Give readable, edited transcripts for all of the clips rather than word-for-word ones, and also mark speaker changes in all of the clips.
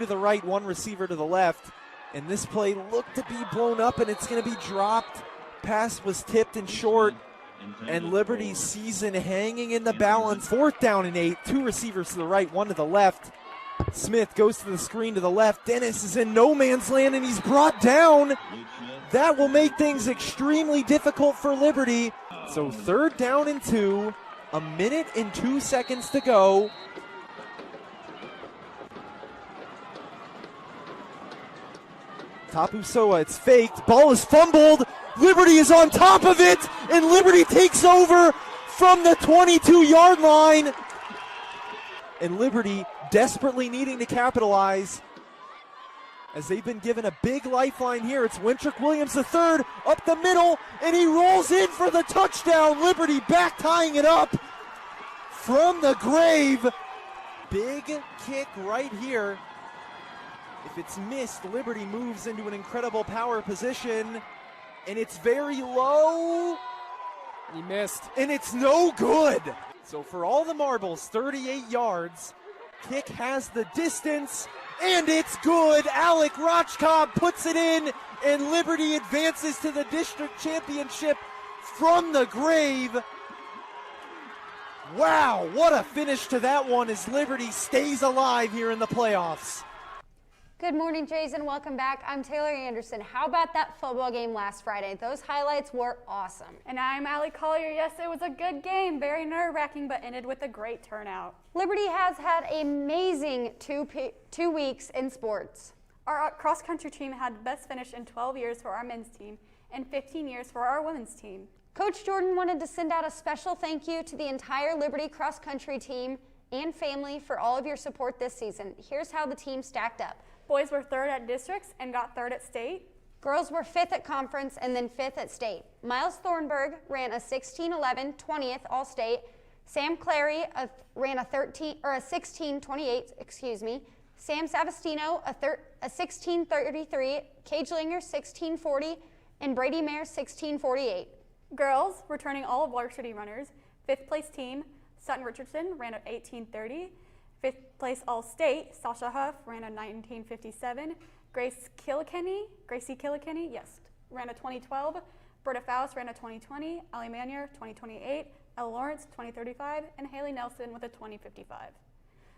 Speaker 1: to the right, one receiver to the left. And this play looked to be blown up, and it's going to be dropped. Pass was tipped and short, and Liberty's season hanging in the balance. 4th down and 8, 2 receivers to the right, 1 to the left. Smith goes to the screen to the left. Dennis is in no man's land, and he's brought down. That will make things extremely difficult for Liberty. So 3rd down and 2, 1 minute and 2 seconds to go. Tapu Soa, it's faked. Ball is fumbled. Liberty is on top of it, and Liberty takes over from the 22-yard line. And Liberty desperately needing to capitalize as they've been given a big lifeline here. It's Wintrick Williams III up the middle, and he rolls in for the touchdown. Liberty back tying it up from the grave. Big kick right here. If it's missed, Liberty moves into an incredible power position, and it's very low.
Speaker 2: He missed.
Speaker 1: And it's no good. So for all the marbles, 38 yards. Kick has the distance, and it's good. Alec Rochcobb puts it in, and Liberty advances to the district championship from the grave. Wow, what a finish to that one as Liberty stays alive here in the playoffs.
Speaker 3: Good morning, Jays, and welcome back. I'm Taylor Anderson. How about that football game last Friday? Those highlights were awesome.
Speaker 4: And I'm Allie Collier. Yes, it was a good game. Very nerve-wracking, but ended with a great turnout.
Speaker 3: Liberty has had an amazing two weeks in sports.
Speaker 4: Our cross-country team had the best finish in 12 years for our men's team and 15 years for our women's team.
Speaker 3: Coach Jordan wanted to send out a special thank you to the entire Liberty cross-country team and family for all of your support this season. Here's how the team stacked up.
Speaker 4: Boys were 3rd at districts and got 3rd at state.
Speaker 3: Girls were 5th at conference and then 5th at state. Miles Thornburg ran a 16-11, 20th All-State. Sam Clary ran a 16-28, excuse me. Sam Savastino a 16-33, Cage Linger 16-40, and Brady Mayer 16-48.
Speaker 4: Girls, returning all of varsity runners, 5th place team, Sutton Richardson ran at 18-30. 5th place All-State, Sasha Huff ran a 19:57. Gracie Kilkenny, yes, ran a 2012. Britta Faust ran a 2020. Allie Manier, 2028. Ella Lawrence, 2035. And Haley Nelson with a 2055.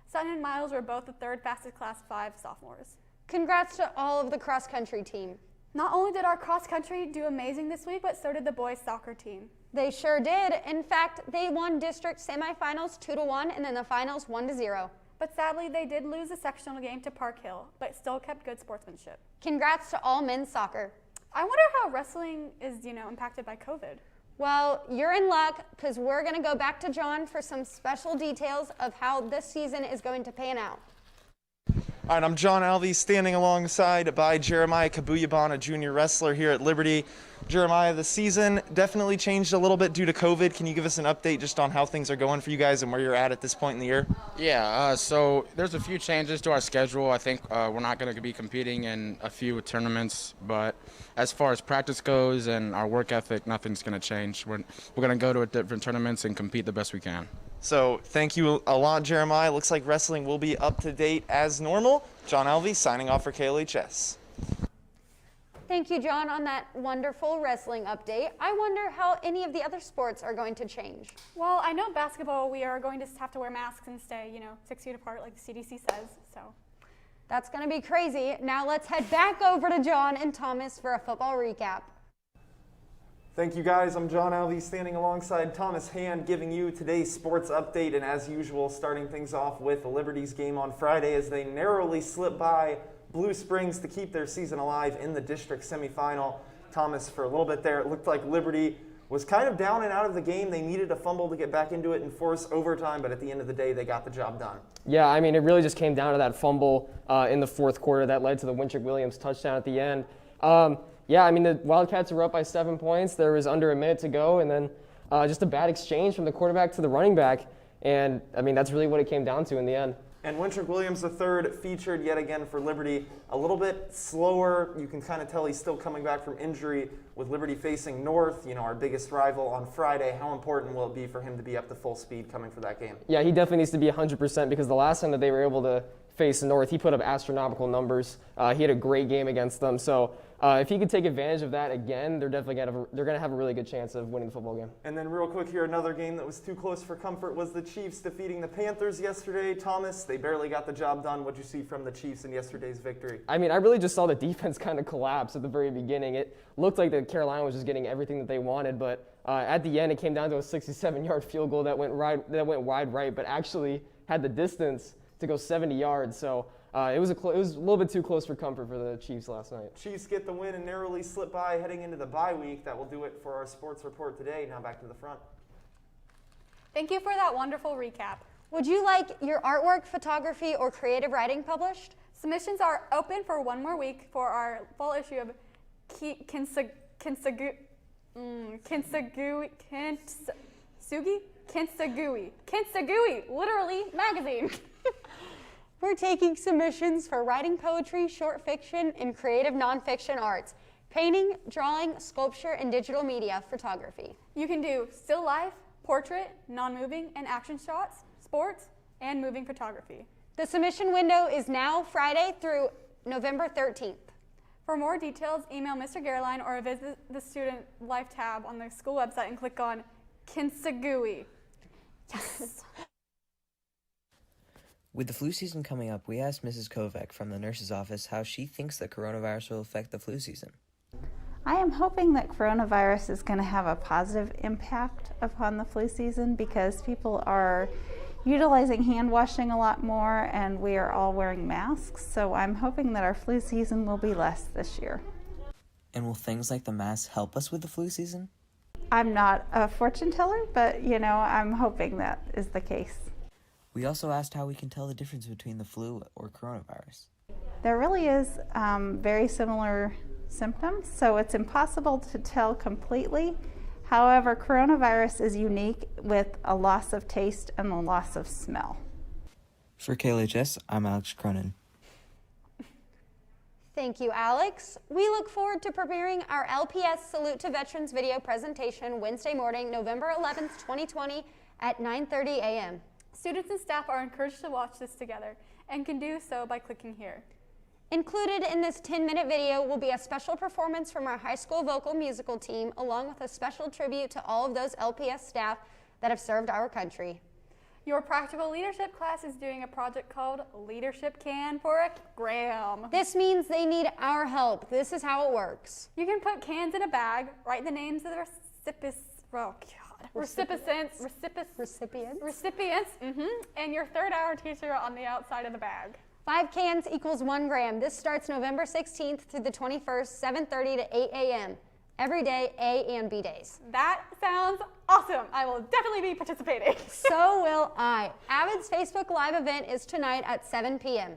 Speaker 4: Sutton and Miles were both the 3rd fastest Class 5 sophomores.
Speaker 3: Congrats to all of the cross-country team.
Speaker 4: Not only did our cross-country do amazing this week, but so did the boys' soccer team.
Speaker 3: They sure did. In fact, they won district semifinals 2-1 and then the finals 1-0.
Speaker 4: But sadly, they did lose a sectional game to Park Hill, but still kept good sportsmanship.
Speaker 3: Congrats to all men's soccer.
Speaker 4: I wonder how wrestling is, impacted by COVID.
Speaker 3: Well, you're in luck because we're going to go back to John for some special details of how this season is going to pan out.
Speaker 5: All right, I'm John Alvey, standing alongside by Jeremiah Kabuyabon, a junior wrestler here at Liberty. Jeremiah, the season definitely changed a little bit due to COVID. Can you give us an update just on how things are going for you guys and where you're at this point in the year?
Speaker 2: Yeah, so there's a few changes to our schedule. I think we're not going to be competing in a few tournaments, but as far as practice goes and our work ethic, nothing's going to change. We're going to go to different tournaments and compete the best we can.
Speaker 5: So thank you a lot, Jeremiah. Looks like wrestling will be up to date as normal. John Alvey signing off for KLHS.
Speaker 3: Thank you, John, on that wonderful wrestling update. I wonder how any of the other sports are going to change.
Speaker 4: Well, I know basketball, we are going to have to wear masks and stay, 6 feet apart like the CDC says, so.
Speaker 3: That's going to be crazy. Now let's head back over to John and Thomas for a football recap.
Speaker 5: Thank you, guys. I'm John Alvey, standing alongside Thomas Hand, giving you today's sports update, and as usual, starting things off with the Liberty's game on Friday as they narrowly slip by Blue Springs to keep their season alive in the district semifinal. Thomas, for a little bit there, it looked like Liberty was kind of down and out of the game. They needed a fumble to get back into it and force overtime, but at the end of the day, they got the job done.
Speaker 6: Yeah, I mean, it really just came down to that fumble in the fourth quarter that led to the Wintrick Williams touchdown at the end. Yeah, I mean, the Wildcats were up by 7 points. There was under a minute to go, and then just a bad exchange from the quarterback to the running back. And, I mean, that's really what it came down to in the end.
Speaker 5: And Wintrick Williams III featured yet again for Liberty. A little bit slower. You can kind of tell he's still coming back from injury with Liberty facing North, our biggest rival, on Friday. How important will it be for him to be up to full speed coming for that game?
Speaker 6: Yeah, he definitely needs to be 100% because the last time that they were able to faced North, he put up astronomical numbers. He had a great game against them. So if he could take advantage of that again, they're definitely going to have a really good chance of winning the football game.
Speaker 5: And then real quick here, another game that was too close for comfort was the Chiefs defeating the Panthers yesterday. Thomas, they barely got the job done. What'd you see from the Chiefs in yesterday's victory?
Speaker 6: I mean, I really just saw the defense kind of collapse at the very beginning. It looked like that Carolina was just getting everything that they wanted, but at the end, it came down to a 67-yard field goal that went wide right, but actually had the distance to go 70 yards. So it was a little bit too close for comfort for the Chiefs last night.
Speaker 5: Chiefs get the win and narrowly slip by heading into the bye week. That will do it for our sports report today. Now back to the front.
Speaker 4: Thank you for that wonderful recap.
Speaker 3: Would you like your artwork, photography, or creative writing published?
Speaker 4: Submissions are open for one more week for our fall issue of KINTSUGI, literally, magazine.
Speaker 3: We're taking submissions for writing poetry, short fiction, and creative nonfiction arts, painting, drawing, sculpture, and digital media photography.
Speaker 4: You can do still life, portrait, non-moving, and action shots, sports, and moving photography.
Speaker 3: The submission window is now Friday through November 13th.
Speaker 4: For more details, email Mr. Gerline or visit the Student Life tab on the school website and click on KINTSUGI.
Speaker 3: Yes.
Speaker 7: With the flu season coming up, we asked Mrs. Kovac from the nurse's office how she thinks the coronavirus will affect the flu season.
Speaker 8: I am hoping that coronavirus is going to have a positive impact upon the flu season because people are utilizing hand washing a lot more and we are all wearing masks. So I'm hoping that our flu season will be less this year.
Speaker 7: And will things like the mask help us with the flu season?
Speaker 8: I'm not a fortune teller, but I'm hoping that is the case.
Speaker 7: We also asked how we can tell the difference between the flu or coronavirus.
Speaker 8: There really is very similar symptoms, so it's impossible to tell completely. However, coronavirus is unique with a loss of taste and a loss of smell.
Speaker 7: For KLHS, I'm Alex Cronin.
Speaker 3: Thank you, Alex. We look forward to preparing our LPS Salute to Veterans video presentation Wednesday morning, November 11th, 2020 at 9:30 a.m.
Speaker 4: Students and staff are encouraged to watch this together and can do so by clicking here.
Speaker 3: Included in this 10-minute video will be a special performance from our high school vocal musical team, along with a special tribute to all of those LPS staff that have served our country.
Speaker 4: Your practical leadership class is doing a project called Leadership Can for a Gram.
Speaker 3: This means they need our help. This is how it works.
Speaker 4: You can put cans in a bag, write the names of the recipients, and your third-hour teacher on the outside of the bag.
Speaker 3: 5 cans equals 1 gram. This starts November 16th through the 21st, 7:30 to 8 a.m. Every day, A and B days.
Speaker 4: That sounds awesome. I will definitely be participating.
Speaker 3: So will I. Avid's Facebook Live event is tonight at 7 p.m.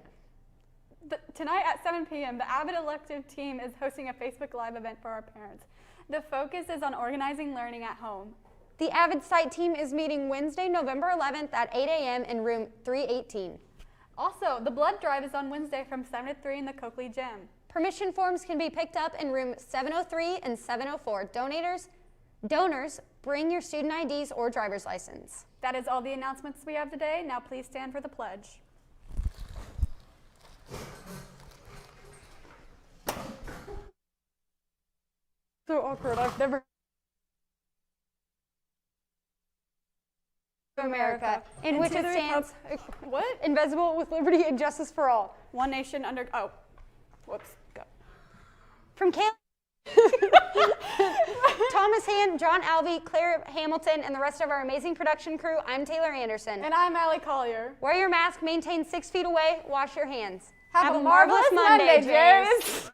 Speaker 4: Tonight at 7 p.m., the Avid elective team is hosting a Facebook Live event for our parents. The focus is on organizing learning at home.
Speaker 3: The Avid site team is meeting Wednesday, November 11th at 8 a.m. in room 318.
Speaker 4: Also, the blood drive is on Wednesday from 7 to 3 in the Coakley Gym.
Speaker 3: Permission forms can be picked up in room 703 and 704. Donors, bring your student IDs or driver's license.
Speaker 4: That is all the announcements we have today. Now please stand for the pledge. So awkward, I've never...
Speaker 3: America, in which it stands,
Speaker 4: what?
Speaker 3: indivisible, with liberty and justice for all.
Speaker 4: One nation under, oh, whoops, go.
Speaker 3: From Thomas Hand, John Alvey, Claire Hamilton, and the rest of our amazing production crew, I'm Taylor Anderson.
Speaker 4: And I'm Allie Collier.
Speaker 3: Wear your mask, maintain 6 feet away, wash your hands.
Speaker 4: Have a marvelous Monday, Jays.